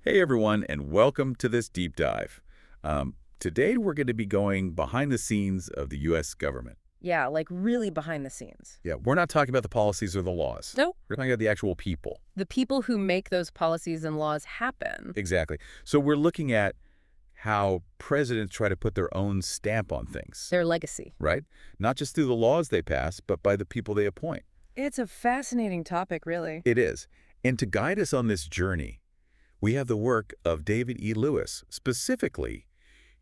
Hey everyone, and welcome to this deep dive. Today we're going to be going behind the scenes of the U.S. government. Yeah, like really behind the scenes. Yeah, we're not talking about the policies or the laws. Nope. We're talking about the actual people. The people who make those policies and laws happen. Exactly. So we're looking at how presidents try to put their own stamp on things, Their legacy. right? Not just through the laws they pass, but by the people they appoint. It's a fascinating topic, really. It is. And to guide us on this journey, we have the work of David E. Lewis, specifically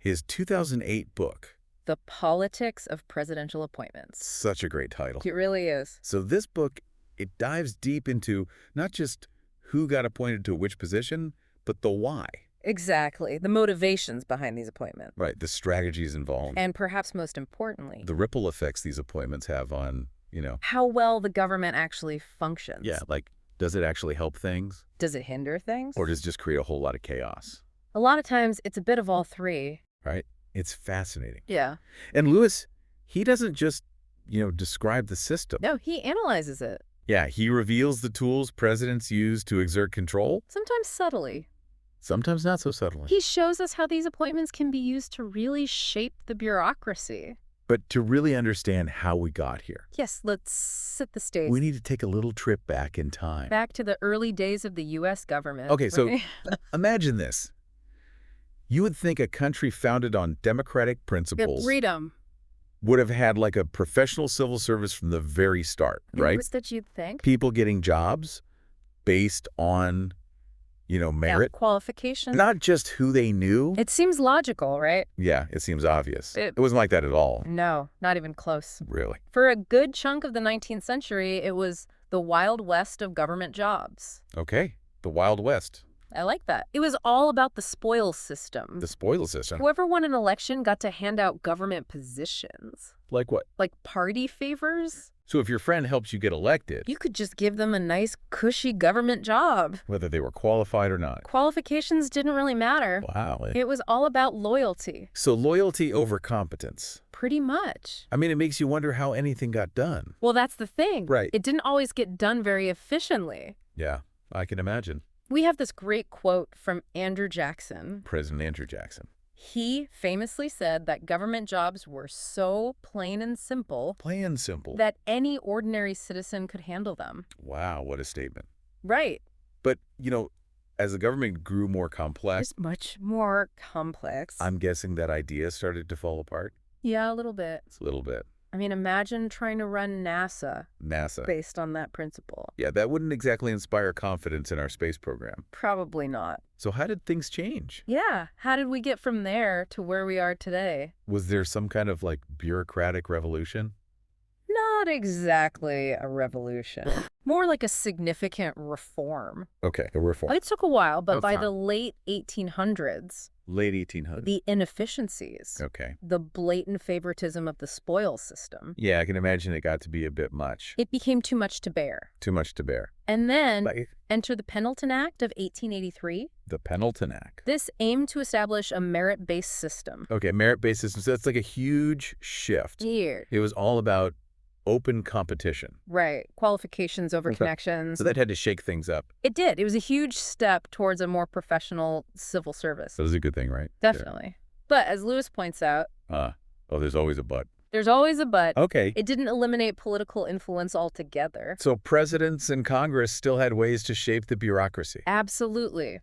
his 2008 book. The Politics of Presidential Appointments. Such a great title. It really is. So this book, it dives deep into not just who got appointed to which position, but the why. Exactly. The motivations behind these appointments. Right, the strategies involved. And perhaps most importantly, The ripple effects these appointments have on, how well the government actually functions. yeah, like, does it actually help things? Does it hinder things? Or does it just create a whole lot of chaos? A lot of times, it's a bit of all three. Right? It's fascinating. Yeah. And Lewis, he doesn't just, describe the system. No, he analyzes it. Yeah, he reveals the tools presidents use to exert control, Sometimes subtly. sometimes not so subtly. He shows us how these appointments can be used to really shape the bureaucracy. But to really understand how we got here, Yes, let's set the stage. we need to take a little trip back in time. Back to the early days of the U.S. government. Okay, so right? imagine this. You would think a country founded on democratic principles Freedom. would have had like a professional civil service from the very start, right? What's that you'd think? People getting jobs based on, merit, Qualifications. not just who they knew. It seems logical, right? Yeah, it seems obvious. It- It wasn't like that at all, No, not even close. really. For a good chunk of the 19th century, it was the Wild West of government jobs. Okay, the Wild West, I like that. It was all about the spoils system. the spoil system. Whoever won an election got to hand out government positions. Like what? Like party favors. So if your friend helps you get elected, You could just give them a nice, cushy government job. whether they were qualified or not. Qualifications didn't really matter. Wow. It was all about loyalty. So loyalty over competence. Pretty much. I mean, it makes you wonder how anything got done. Well, that's the thing. Right. It didn't always get done very efficiently. Yeah, I can imagine. We have this great quote from Andrew Jackson. President Andrew Jackson. He famously said that government jobs were so plain and simple Plain simple. that any ordinary citizen could handle them. Wow, what a statement. Right. But, as the government grew more complex, It's much more complex. I'm guessing that idea started to fall apart. Yeah, a little bit. It's a little bit. I mean, imagine trying to run NASA NASA. based on that principle. Yeah, that wouldn't exactly inspire confidence in our space program. Probably not. So how did things change? Yeah, how did we get from there to where we are today? Was there some kind of, bureaucratic revolution? Not exactly a revolution. More like a significant reform. Okay, a reform. It took a while, but Oh, by fine. the late 1800s, Late 1800s. the inefficiencies, Okay. the blatant favoritism of the spoils system, Yeah, I can imagine it got to be a bit much. it became too much to bear. Too much to bear. And then Like enter the Pendleton Act of 1883. the Pendleton Act. This aimed to establish a merit-based system. Okay, merit-based system. So that's like a huge shift. Here. It was all about open competition. Right. Qualifications over Okay. connections. So that had to shake things up. It did. It was a huge step towards a more professional civil service. So that was a good thing, right? Definitely. But as Lewis points out, There's always a but. there's always a but. Okay. It didn't eliminate political influence altogether. So presidents and Congress still had ways to shape the bureaucracy, Absolutely.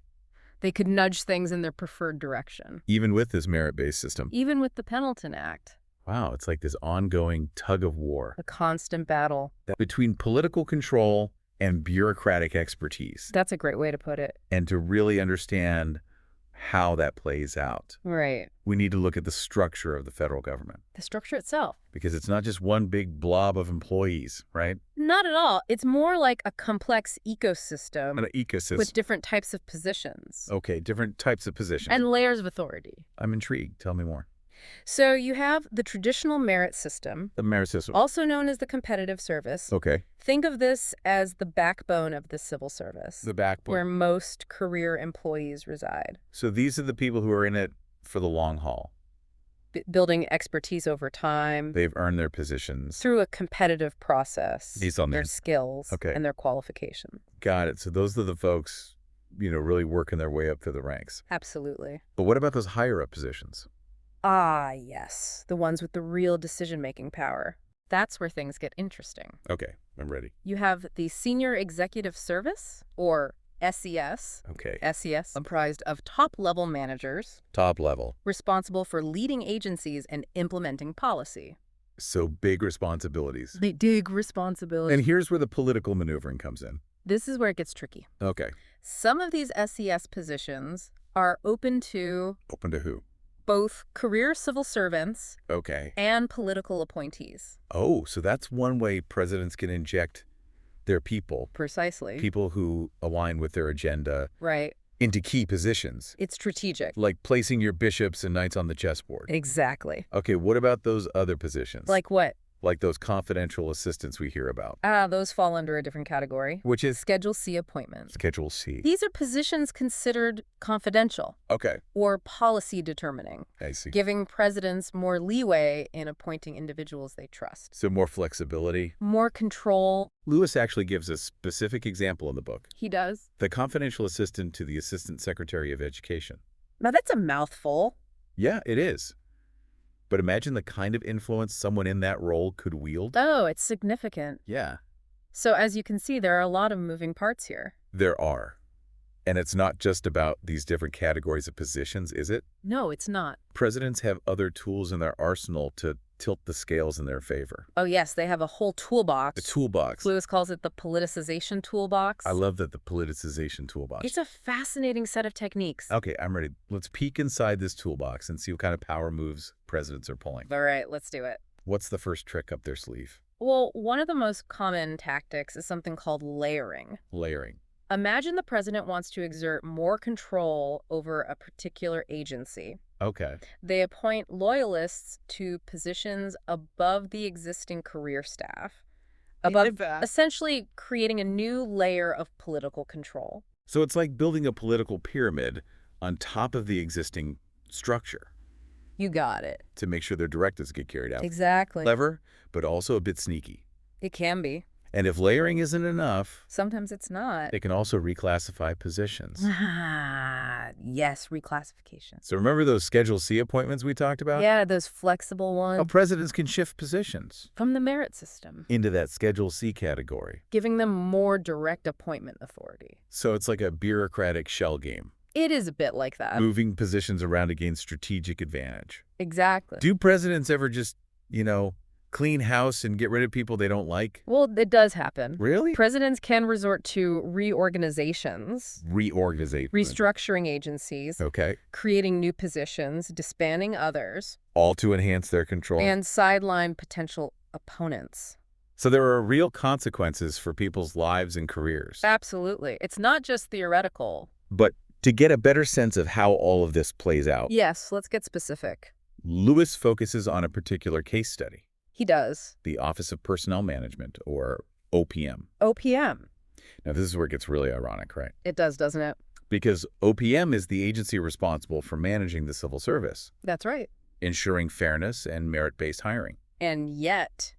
They could nudge things in their preferred direction. even with this merit-based system. Even with the Pendleton Act, Wow, it's like this ongoing tug of war a constant battle. between political control and bureaucratic expertise. That's a great way to put it. And to really understand how that plays out, Right. we need to look at the structure of the federal government, The structure itself. because it's not just one big blob of employees, right? Not at all. It's more like a complex ecosystem An ecosystem. with different types of positions Okay, different types of positions. and layers of authority. I'm intrigued. Tell me more. So you have the traditional merit system, The merit system. also known as the competitive service. Okay. Think of this as the backbone of the civil service, The backbone. where most career employees reside. So these are the people who are in it for the long haul. Building expertise over time They've earned their positions. through a competitive process, Based on their their- skills Okay. and their qualification. Got it. So those are the folks really working their way up through the ranks. Absolutely. But what about those higher up positions? Ah, yes. The ones with the real decision-making power. That's where things get interesting. Okay, I'm ready. You have the Senior Executive Service, or SES. Okay. SES, comprised of top-level managers Top level. responsible for leading agencies and implementing policy. So big responsibilities. The big responsibility. And here's where the political maneuvering comes in. This is where it gets tricky. Okay. Some of these SES positions are open to Open to who? both career civil servants Okay. and political appointees. Oh, so that's one way presidents can inject their people Precisely. who align with their agenda, Right. into key positions, It's strategic. like placing your bishops and knights on the chessboard. Exactly. Okay, what about those other positions? Like what? Like those confidential assistants we hear about, Those fall under a different category. which is Schedule C appointments. Schedule C. These are positions considered confidential Okay, or policy determining, I see. giving presidents more leeway in appointing individuals they trust. So more flexibility. More control. Lewis actually gives a specific example in the book. He does. The confidential assistant to the Assistant Secretary of Education. Now that's a mouthful. Yeah, it is. But imagine the kind of influence someone in that role could wield. Oh, it's significant. Yeah, So as you can see, there are a lot of moving parts here. there are. And it's not just about these different categories of positions, is it? No, it's not. Presidents have other tools in their arsenal to tilt the scales in their favor. Oh yes, they have a whole toolbox. The toolbox. Lewis calls it the politicization toolbox. I love that, the politicization toolbox. It's a fascinating set of techniques. Okay, I'm ready. Let's peek inside this toolbox and see what kind of power moves presidents are pulling. All right, let's do it. What's the first trick up their sleeve? Well, one of the most common tactics is something called layering. Layering. Imagine the president wants to exert more control over a particular agency. Okay. They appoint loyalists to positions above the existing career staff, essentially creating a new layer of political control. So it's like building a political pyramid on top of the existing structure You got it. to make sure their directives get carried out. Exactly. Clever, but also a bit sneaky. It can be. And if layering isn't enough, Sometimes it's not. they can also reclassify positions. Yes, reclassification. So remember those Schedule C appointments we talked about? Yeah, those flexible How ones presidents can shift positions from the merit system, into that Schedule C category. giving them more direct appointment authority. So it's like a bureaucratic shell game, It is a bit like that. moving positions around to gain strategic advantage. Exactly. Do presidents ever just, clean house and get rid of people they don't like? Well, it does happen. Really? Presidents can resort to reorganizations, Reorganization. restructuring agencies, Okay. creating new positions, disbanding others, All to enhance their control. and sideline potential opponents. So there are real consequences for people's lives and careers. Absolutely. It's not just theoretical. But to get a better sense of how all of this plays out, Yes, let's get specific. Lewis focuses on a particular case study, He does. the Office of Personnel Management, or OPM. OPM. Now, this is where it gets really ironic, right? It does, doesn't it? Because OPM is the agency responsible for managing the civil service, That's right. ensuring fairness and merit-based hiring. And yet,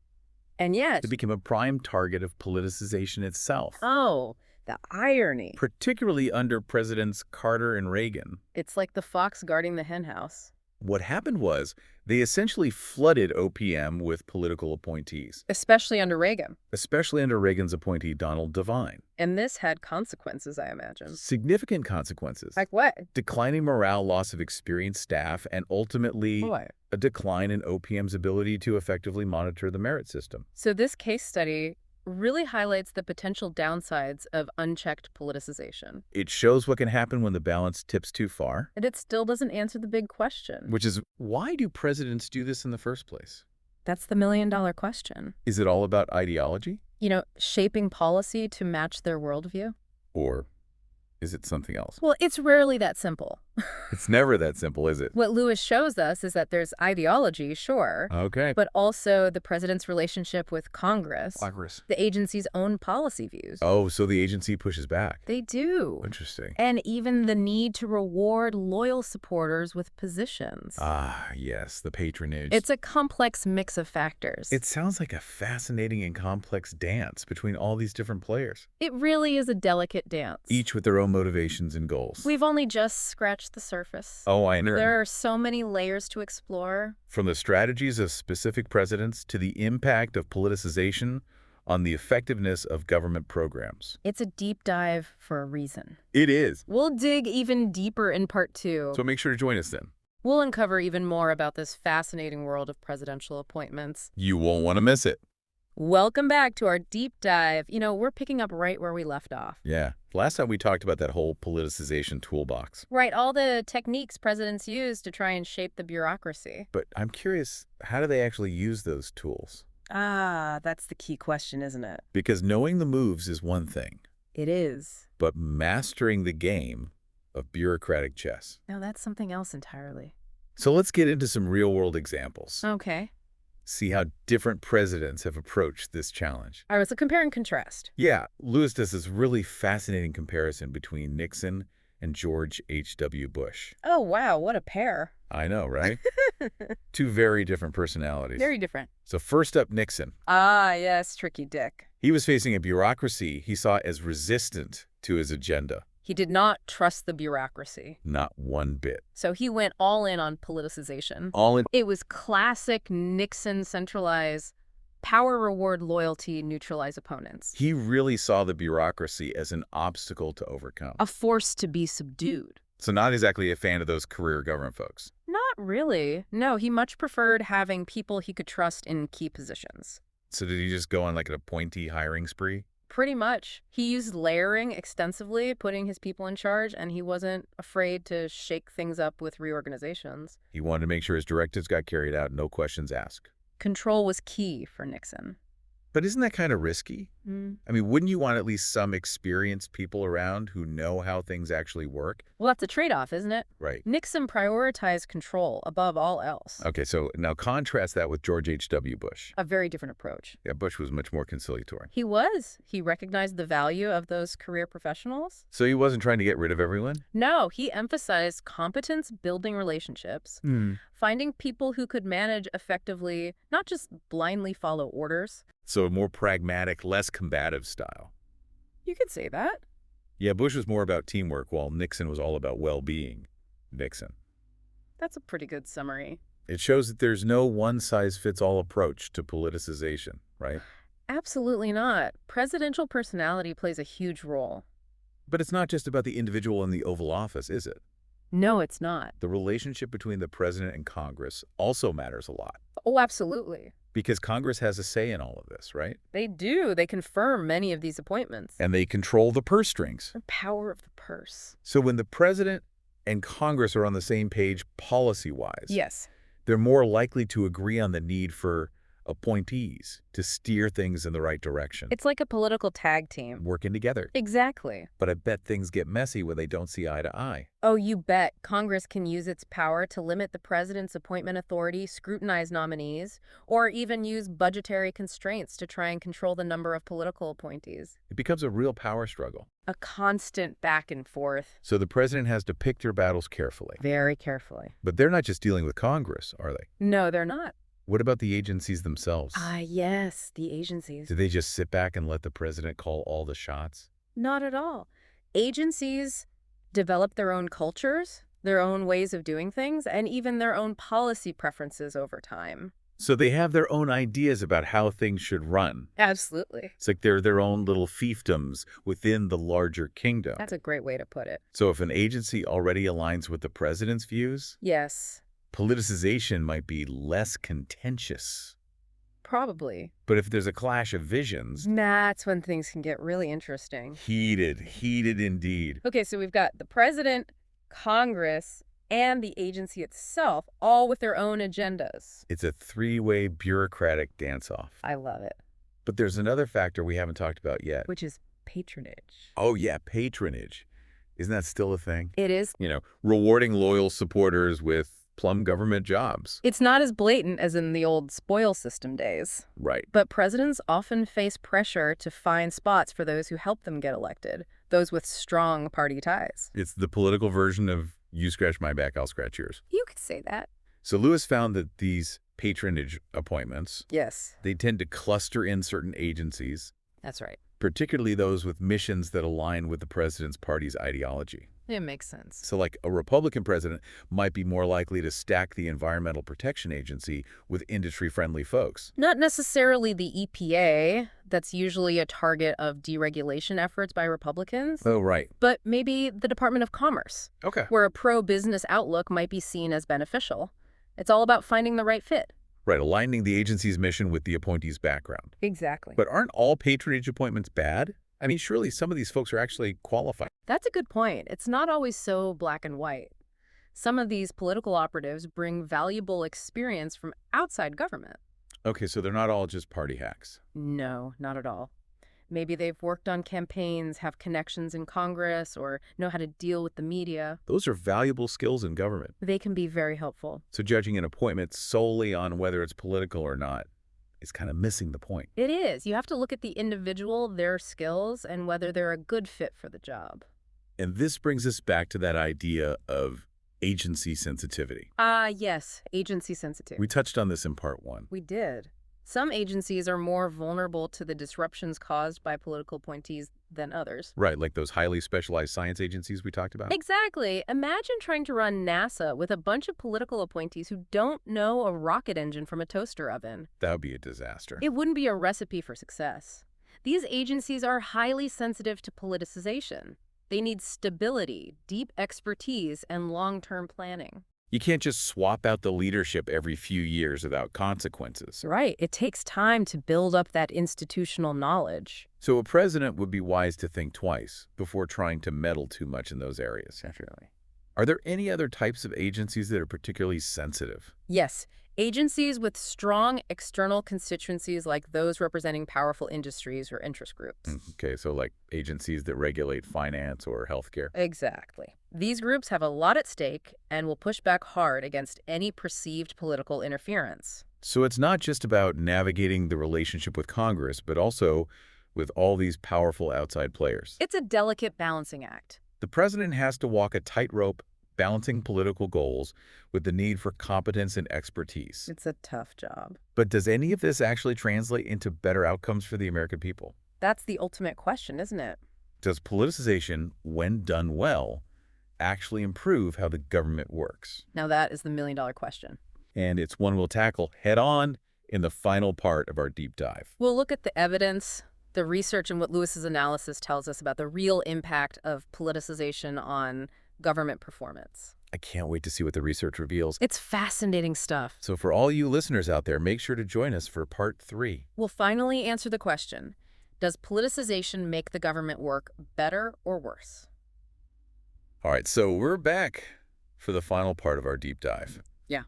To become a prime target of politicization itself, oh, the irony. particularly under Presidents Carter and Reagan. It's like the fox guarding the henhouse. What happened was they essentially flooded OPM with political appointees, Especially under Reagan. especially under Reagan's appointee Donald Devine. And this had consequences, I imagine. Significant consequences. Like what? Declining morale, loss of experienced staff, and ultimately Boy. a decline in OPM's ability to effectively monitor the merit system. So this case study really highlights the potential downsides of unchecked politicization. It shows what can happen when the balance tips too far, And it still doesn't answer the big question. which is, why do presidents do this in the first place? That's the million-dollar question. Is it all about ideology? Shaping policy to match their worldview? Or is it something else? Well, it's rarely that simple. It's never that simple, is it? What Lewis shows us is that there's ideology, sure, Okay. but also the president's relationship with Congress, Congress. the agency's own policy views. Oh, so the agency pushes back. They do. Interesting. And even the need to reward loyal supporters with positions. Ah, yes, the patronage. It's a complex mix of factors. It sounds like a fascinating and complex dance between all these different players, It really is a delicate dance. each with their own motivations and goals. We've only just scratched the surface. Oh, I know. There are so many layers to explore. From the strategies of specific presidents to the impact of politicization on the effectiveness of government programs. It's a deep dive for a reason. It is. We'll dig even deeper in part 2. So make sure to join us then. We'll uncover even more about this fascinating world of presidential appointments. You won't want to miss it. Welcome back to our deep dive. We're picking up right where we left off. Yeah. Last time we talked about that whole politicization toolbox. Right, all the techniques presidents use to try and shape the bureaucracy. But I'm curious, how do they actually use those tools? Ah, that's the key question, isn't it? Because knowing the moves is one thing, It is. but mastering the game of bureaucratic chess. No, that's something else entirely. So let's get into some real-world examples. Okay. See how different presidents have approached this challenge. All right, so compare and contrast. Yeah, Lewis does this really fascinating comparison between Nixon and George H.W. Bush. Oh, wow, what a pair. I know, right? Two very different personalities. Very different. So first up, Nixon. Ah, yes, tricky Dick. He was facing a bureaucracy he saw as resistant to his agenda. He did not trust the bureaucracy. Not one bit. So he went all in on politicization. All in. It was classic Nixon centralize, power, reward, loyalty, neutralize opponents. He really saw the bureaucracy as an obstacle to overcome. A force to be subdued. So not exactly a fan of those career government folks. Not really. No, he much preferred having people he could trust in key positions. So did he just go on like an appointee hiring spree? Pretty much. He used layering extensively, putting his people in charge, and he wasn't afraid to shake things up with reorganizations. He wanted to make sure his directives got carried out, no questions asked. Control was key for Nixon. But isn't that kind of risky? I mean, wouldn't you want at least some experienced people around who know how things actually work? Well, that's a trade-off, isn't it? Right. Nixon prioritized control above all else. Okay, so now contrast that with George H.W. Bush. A very different approach. Yeah, Bush was much more conciliatory. He was. He recognized the value of those career professionals. So he wasn't trying to get rid of everyone? No, he emphasized competence building relationships, finding people who could manage effectively, not just blindly follow orders. So a more pragmatic, less combative style. You could say that. Yeah, Bush was more about teamwork, while Nixon was all about well-being. Nixon. That's a pretty good summary. It shows that there's no one-size-fits-all approach to politicization, right? Absolutely not. Presidential personality plays a huge role. But it's not just about the individual in the Oval Office, is it? No, it's not. The relationship between the president and Congress also matters a lot. Oh, absolutely. Because Congress has a say in all of this, right? They do. They confirm many of these appointments. And they control the purse strings. The power of the purse. So when the president and Congress are on the same page policy-wise, Yes. they're more likely to agree on the need for appointees to steer things in the right direction. It's like a political tag team. Working together. Exactly. But I bet things get messy when they don't see eye to eye. Oh, you bet. Congress can use its power to limit the president's appointment authority, scrutinize nominees, or even use budgetary constraints to try and control the number of political appointees. It becomes a real power struggle. A constant back and forth. So the president has to pick their battles carefully. Very carefully. But they're not just dealing with Congress, are they? No, they're not. What about the agencies themselves? Yes, the agencies. Do they just sit back and let the president call all the shots? Not at all. Agencies develop their own cultures, their own ways of doing things, and even their own policy preferences over time. So they have their own ideas about how things should run. Absolutely. It's like they're their own little fiefdoms within the larger kingdom. That's a great way to put it. So if an agency already aligns with the president's views, Yes. politicization might be less contentious. Probably. But if there's a clash of visions, That's when things can get really interesting. heated indeed. Okay, so we've got the president, Congress, and the agency itself, all with their own agendas. It's a three-way bureaucratic dance-off. I love it. But there's another factor we haven't talked about yet. Which is patronage. Oh yeah, patronage. Isn't that still a thing? It is. Rewarding loyal supporters with plum government jobs. It's not as blatant as in the old spoil system days. Right. But presidents often face pressure to find spots for those who help them get elected, those with strong party ties. It's the political version of you scratch my back, I'll scratch yours. You could say that. So Lewis found that these patronage appointments, Yes. they tend to cluster in certain agencies, That's right. particularly those with missions that align with the president's party's ideology. It makes sense. So like a Republican president might be more likely to stack the Environmental Protection Agency with industry-friendly folks. Not necessarily the EPA, that's usually a target of deregulation efforts by Republicans, Oh, right. but maybe the Department of Commerce, Okay. where a pro-business outlook might be seen as beneficial. It's all about finding the right fit. Right, aligning the agency's mission with the appointee's background. Exactly. But aren't all patronage appointments bad? I mean, surely some of these folks are actually qualified. That's a good point. It's not always so black and white. Some of these political operatives bring valuable experience from outside government. Okay, so they're not all just party hacks. No, not at all. Maybe they've worked on campaigns, have connections in Congress, or know how to deal with the media. Those are valuable skills in government. They can be very helpful. So judging an appointment solely on whether it's political or not is kind of missing the point. It is. You have to look at the individual, their skills, and whether they're a good fit for the job. And this brings us back to that idea of agency sensitivity. Yes, agency sensitive. We touched on this in part 1. We did. Some agencies are more vulnerable to the disruptions caused by political appointees than others. Right, like those highly specialized science agencies we talked about? Exactly. Imagine trying to run NASA with a bunch of political appointees who don't know a rocket engine from a toaster oven. That would be a disaster. It wouldn't be a recipe for success. These agencies are highly sensitive to politicization. They need stability, deep expertise, and long-term planning. You can't just swap out the leadership every few years without consequences. Right. It takes time to build up that institutional knowledge. So a president would be wise to think twice before trying to meddle too much in those areas. Definitely. Are there any other types of agencies that are particularly sensitive? Yes. Agencies with strong external constituencies like those representing powerful industries or interest groups. Okay, so like agencies that regulate finance or healthcare. Exactly. These groups have a lot at stake and will push back hard against any perceived political interference. So it's not just about navigating the relationship with Congress, but also with all these powerful outside players. It's a delicate balancing act. The president has to walk a tightrope balancing political goals with the need for competence and expertise. It's a tough job. But does any of this actually translate into better outcomes for the American people? That's the ultimate question, isn't it? Does politicization, when done well, actually improve how the government works? Now that is the million-dollar question. And it's one we'll tackle head-on in the final part of our deep dive. We'll look at the evidence, the research, and what Lewis's analysis tells us about the real impact of politicization on government performance. I can't wait to see what the research reveals. It's fascinating stuff. So for all you listeners out there, make sure to join us for part 3. We'll finally answer the question, does politicization make the government work better or worse? All right, so we're back for the final part of our deep dive. Yeah.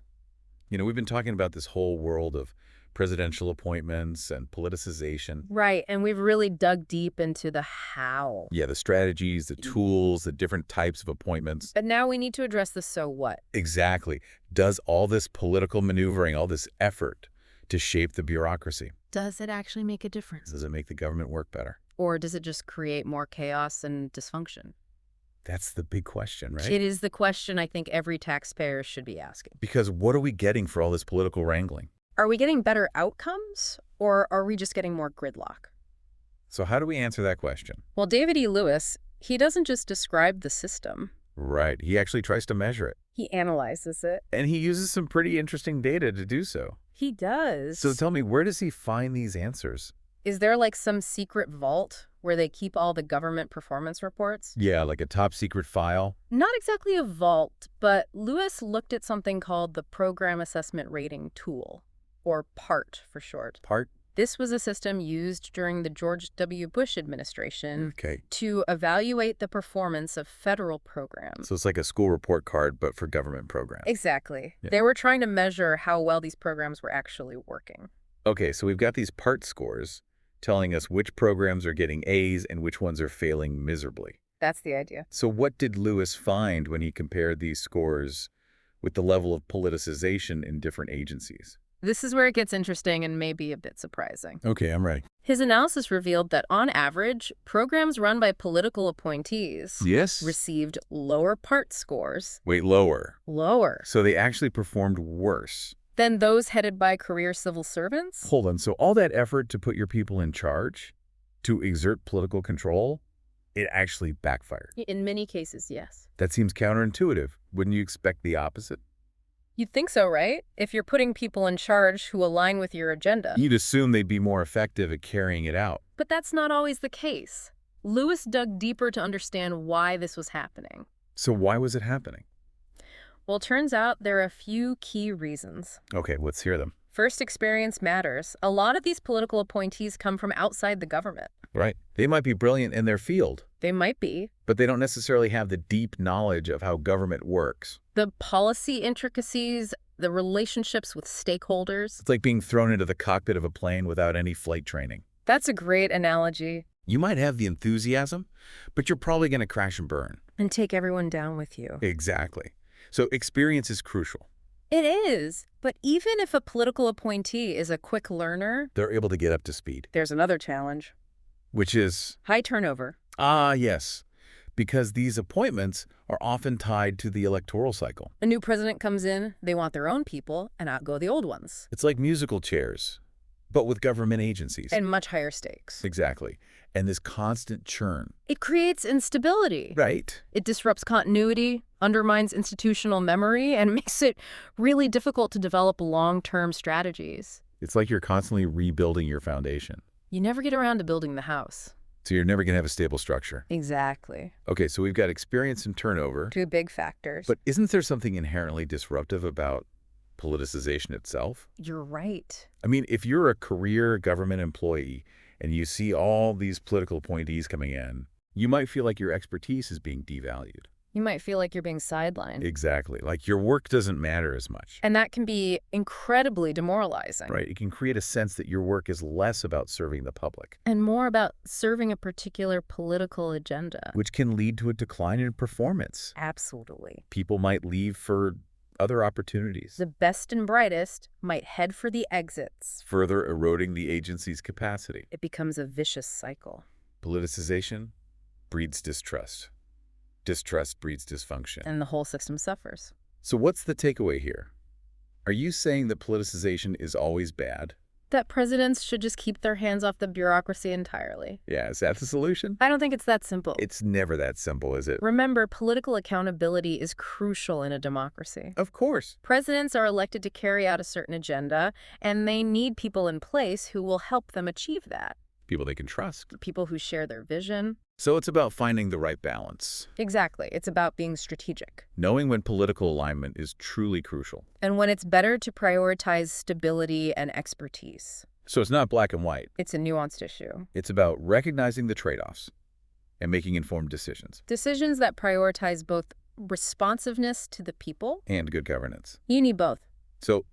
We've been talking about this whole world of presidential appointments and politicization. Right, and we've really dug deep into the how. Yeah, the strategies, the tools, the different types of appointments. But now we need to address the so what. Exactly. Does all this political maneuvering, all this effort to shape the bureaucracy, Does it actually make a difference? does it make the government work better? Or does it just create more chaos and dysfunction? That's the big question, right? It is the question I think every taxpayer should be asking. Because what are we getting for all this political wrangling? Are we getting better outcomes, or are we just getting more gridlock? So how do we answer that question? Well, David E. Lewis, he doesn't just describe the system. Right. He actually tries to measure it. He analyzes it. And he uses some pretty interesting data to do so. He does. So tell me, where does he find these answers? Is there like some secret vault where they keep all the government performance reports? Yeah, like a top secret file? Not exactly a vault, but Lewis looked at something called the Program Assessment Rating Tool, or PART for short. PART? This was a system used during the George W. Bush administration Okay. to evaluate the performance of federal programs. So it's like a school report card, but for government programs. Exactly. Yeah. They were trying to measure how well these programs were actually working. Okay, so we've got these PART scores telling us which programs are getting A's and which ones are failing miserably. That's the idea. So what did Lewis find when he compared these scores with the level of politicization in different agencies? This is where it gets interesting and maybe a bit surprising. Okay, I'm ready. His analysis revealed that, on average, programs run by political appointees Yes? received lower part scores. Wait, lower. Lower. So they actually performed worse. Than those headed by career civil servants? Hold on, so all that effort to put your people in charge, to exert political control, it actually backfired. In many cases, yes. That seems counterintuitive. Wouldn't you expect the opposite? You'd think so, right? If you're putting people in charge who align with your agenda. You'd assume they'd be more effective at carrying it out. But that's not always the case. Lewis dug deeper to understand why this was happening. So why was it happening? Well, turns out there are a few key reasons. Okay, let's hear them. First, experience matters. A lot of these political appointees come from outside the government. Right. They might be brilliant in their field, They might be. but they don't necessarily have the deep knowledge of how government works. The policy intricacies, the relationships with stakeholders. It's like being thrown into the cockpit of a plane without any flight training. That's a great analogy. You might have the enthusiasm, but you're probably going to crash and burn. And take everyone down with you. Exactly. So experience is crucial. It is. But even if a political appointee is a quick learner, They're able to get up to speed, there's another challenge. which is, High turnover. yes, because these appointments are often tied to the electoral cycle. A new president comes in, they want their own people, and outgo the old ones. It's like musical chairs, but with government agencies. And much higher stakes. Exactly. And this constant churn. It creates instability. Right. It disrupts continuity, undermines institutional memory, and makes it really difficult to develop long-term strategies. It's like you're constantly rebuilding your foundation. You never get around to building the house. So you're never going to have a stable structure. Exactly. Okay, so we've got experience and turnover. Two big factors. But isn't there something inherently disruptive about politicization itself? You're right. I mean, if you're a career government employee and you see all these political appointees coming in, you might feel like your expertise is being devalued. You might feel like you're being sidelined. Exactly. Like your work doesn't matter as much. And that can be incredibly demoralizing. Right. It can create a sense that your work is less about serving the public, And more about serving a particular political agenda. which can lead to a decline in performance. Absolutely. People might leave for other opportunities, The best and brightest might head for the exits. further eroding the agency's capacity. It becomes a vicious cycle. Politicization breeds distrust. Distrust breeds dysfunction. And the whole system suffers. So what's the takeaway here? Are you saying that politicization is always bad? That presidents should just keep their hands off the bureaucracy entirely. Yeah, is that the solution? I don't think it's that simple. It's never that simple, is it? Remember, political accountability is crucial in a democracy. Of course. Presidents are elected to carry out a certain agenda, and they need people in place who will help them achieve that. People they can trust. People who share their vision. So it's about finding the right balance, Exactly. It's about being strategic. knowing when political alignment is truly crucial. And when it's better to prioritize stability and expertise. So it's not black and white. It's a nuanced issue. It's about recognizing the trade-offs and making informed decisions Decisions that prioritize both responsiveness to the people. and good governance. You need both. So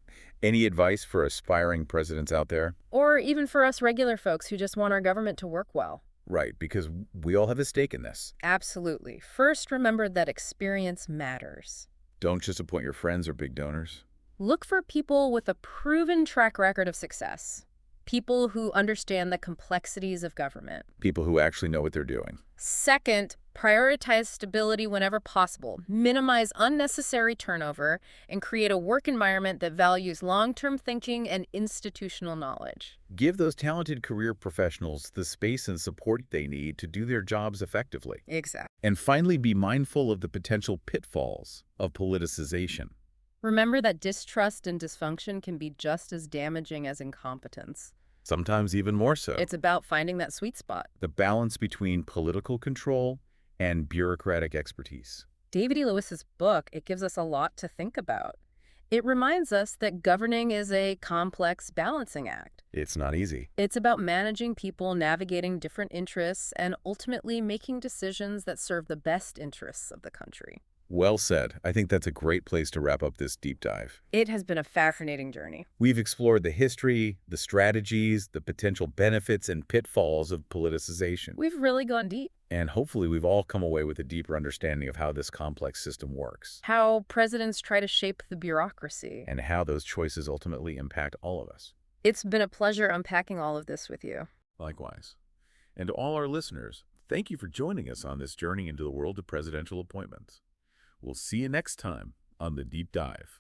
any advice for aspiring presidents out there? Or even for us regular folks who just want our government to work well. Right, because we all have a stake in this. Absolutely. First, remember that experience matters. Don't just appoint your friends or big donors. Look for people with a proven track record of success. People who understand the complexities of government. People who actually know what they're doing. Second, prioritize stability whenever possible. Minimize unnecessary turnover and create a work environment that values long-term thinking and institutional knowledge. Give those talented career professionals the space and support they need to do their jobs effectively. Exactly. And finally, be mindful of the potential pitfalls of politicization. Remember that distrust and dysfunction can be just as damaging as incompetence. Sometimes even more so. It's about finding that sweet spot. The balance between political control and bureaucratic expertise. David E. Lewis's book, it gives us a lot to think about. It reminds us that governing is a complex balancing act. It's not easy. It's about managing people, navigating different interests, and ultimately making decisions that serve the best interests of the country. Well said. I think that's a great place to wrap up this deep dive. It has been a fascinating journey. We've explored the history, the strategies, the potential benefits and pitfalls of politicization. We've really gone deep. And hopefully we've all come away with a deeper understanding of how this complex system works. How presidents try to shape the bureaucracy. And how those choices ultimately impact all of us. It's been a pleasure unpacking all of this with you. Likewise. And to all our listeners, thank you for joining us on this journey into the world of presidential appointments. We'll see you next time on The Deep Dive.